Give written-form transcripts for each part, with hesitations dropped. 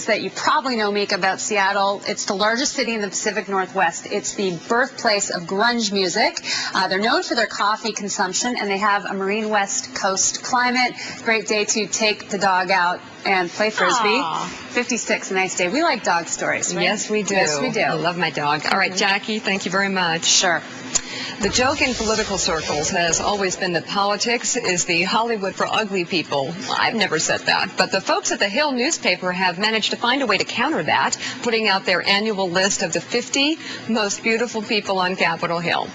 that you probably know, Mika, about Seattle. It's the largest city in the Pacific Northwest. It's the birthplace of grunge music. They're known for their coffee consumption, and they have a marine West Coast climate. Great day to take the dog out and play Frisbee. Aww. 56, a nice day. We like dog stories, right? Yes, we do. Yes, we do. I love my dog. All right, Jackie, thank you very much. Sure. The joke in political circles has always been that politics is the Hollywood for ugly people. I've never said that, but the folks at the Hill newspaper have managed to find a way to counter that, putting out their annual list of the 50 most beautiful people on Capitol Hill.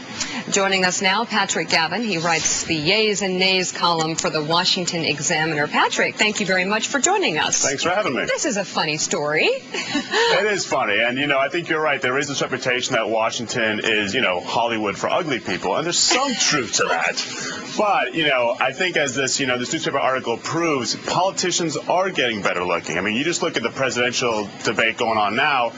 Joining us now, Patrick Gavin. He writes the Yeas and Nays column for the Washington Examiner. Patrick, thank you very much for joining us. Thanks for having me. This is a funny story. It is funny, and I think you're right. There is this reputation that Washington is, Hollywood for ugly people, and there's some truth to that. But, I think as this newspaper article proves, politicians are getting better looking. I mean, you just look at the presidential debate going on now.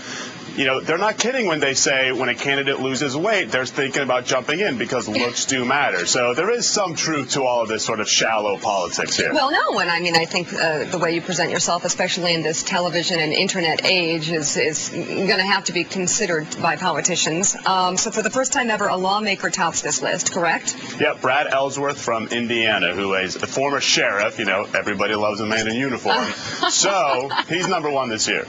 They're not kidding when they say when a candidate loses weight, they're thinking about jumping in because looks do matter. So there is some truth to all of this sort of shallow politics here. Well, no, and I think the way you present yourself, especially in this television and internet age, is going to have to be considered by politicians. So for the first time ever, a lawmaker tops this list, correct? Yep, Brad Ellsworth from Indiana, who is the former sheriff. Everybody loves a man in uniform. So he's #1 this year.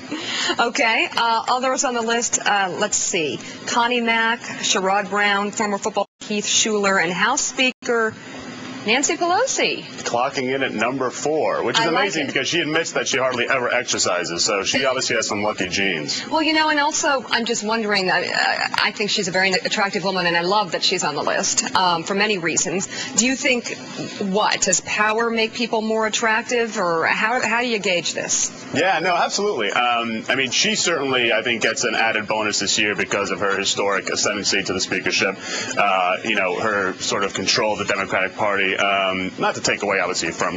Okay, others on the list, let's see, Connie Mack, Sherrod Brown, former football Keith Schuler, and House Speaker Nancy Pelosi. Clocking in at #4, which is amazing because she admits that she hardly ever exercises, so she obviously has some lucky genes. Well, and also, I'm just wondering, I think she's a very attractive woman, and I love that she's on the list for many reasons. Do you think, does power make people more attractive, or how do you gauge this? Yeah, no, absolutely. I mean, she certainly, I think, gets an added bonus this year because of her historic ascendancy to the speakership, her sort of control of the Democratic Party. Not to take away, obviously, from,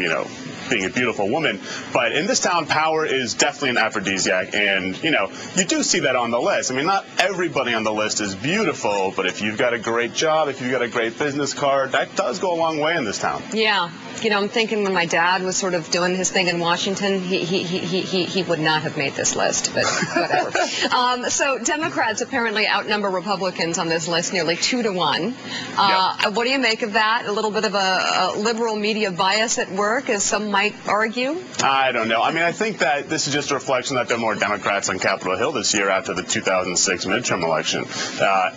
being a beautiful woman, but in this town, power is definitely an aphrodisiac, and, you do see that on the list. I mean, not everybody on the list is beautiful, but if you've got a great job, if you've got a great business card, that does go a long way in this town. Yeah. I'm thinking when my dad was sort of doing his thing in Washington, he would not have made this list, but whatever. So Democrats apparently outnumber Republicans on this list nearly 2-1. Yep. What do you make of that? A little bit of a liberal media bias at work, as some might argue? I don't know. I mean, I think that this is just a reflection that there are more Democrats on Capitol Hill this year after the 2006 midterm election.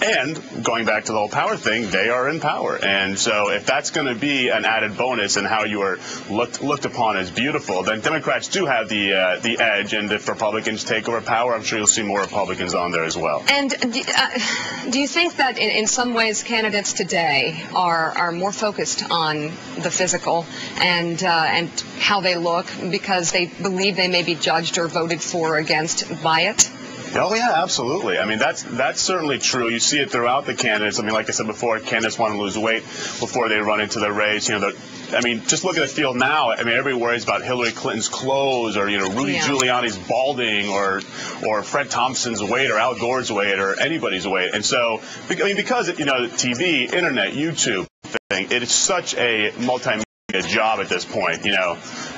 And going back to the whole power thing, they are in power. And so if that's going to be an added bonus in how you are looked upon as beautiful, then Democrats do have the edge, and if Republicans take over power, I'm sure you'll see more Republicans on there as well. And do you think that in some ways candidates today are more focused on the physical and how they look because they believe they may be judged or voted for or against by it? Oh, yeah, absolutely. I mean, that's certainly true. You see it throughout the candidates. I mean, like I said before, candidates want to lose weight before they run into the race. I mean, just look at the field now. I mean, everybody worries about Hillary Clinton's clothes or, Rudy Giuliani's balding or Fred Thompson's weight or Al Gore's weight or anybody's weight. And so, I mean, because, TV, internet, YouTube thing, it is such a multimedia job at this point.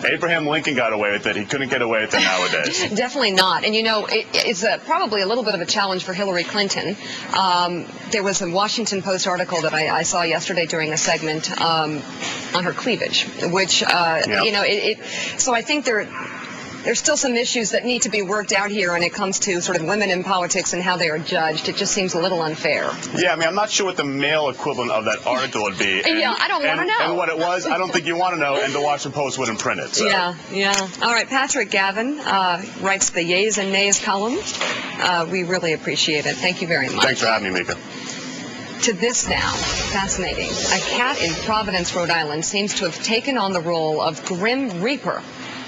Abraham Lincoln got away with it. He couldn't get away with it nowadays. Definitely not. And, it's probably a little bit of a challenge for Hillary Clinton. There was a Washington Post article that I saw yesterday during a segment on her cleavage, which, so I think there's still some issues that need to be worked out here when it comes to sort of women in politics and how they are judged. It just seems a little unfair. Yeah, I mean, I'm not sure what the male equivalent of that article would be. Yeah, I don't want to know. And what it was, I don't think you want to know, and the Washington Post wouldn't print it. So. Yeah. All right, Patrick Gavin writes the Yeas and Nays column. We really appreciate it. Thank you very much. Thanks for having me, Mika. To this now, fascinating. A cat in Providence, Rhode Island seems to have taken on the role of Grim Reaper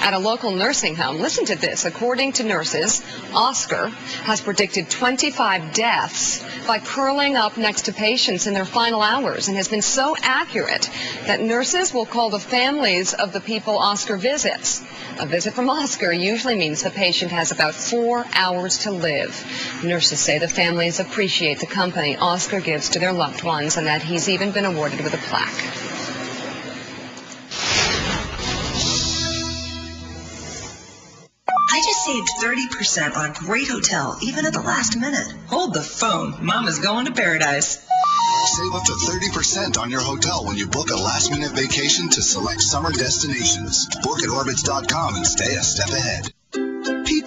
at a local nursing home. Listen to this. According to nurses, Oscar has predicted 25 deaths by curling up next to patients in their final hours and has been so accurate that nurses will call the families of the people Oscar visits. A visit from Oscar usually means the patient has about 4 hours to live. Nurses say the families appreciate the company Oscar gives to their loved ones and that he's even been awarded with a plaque. I just saved 30% on a great hotel, even at the last minute. Hold the phone. Mama's going to paradise. Save up to 30% on your hotel when you book a last-minute vacation to select summer destinations. Book at Orbitz.com and stay a step ahead.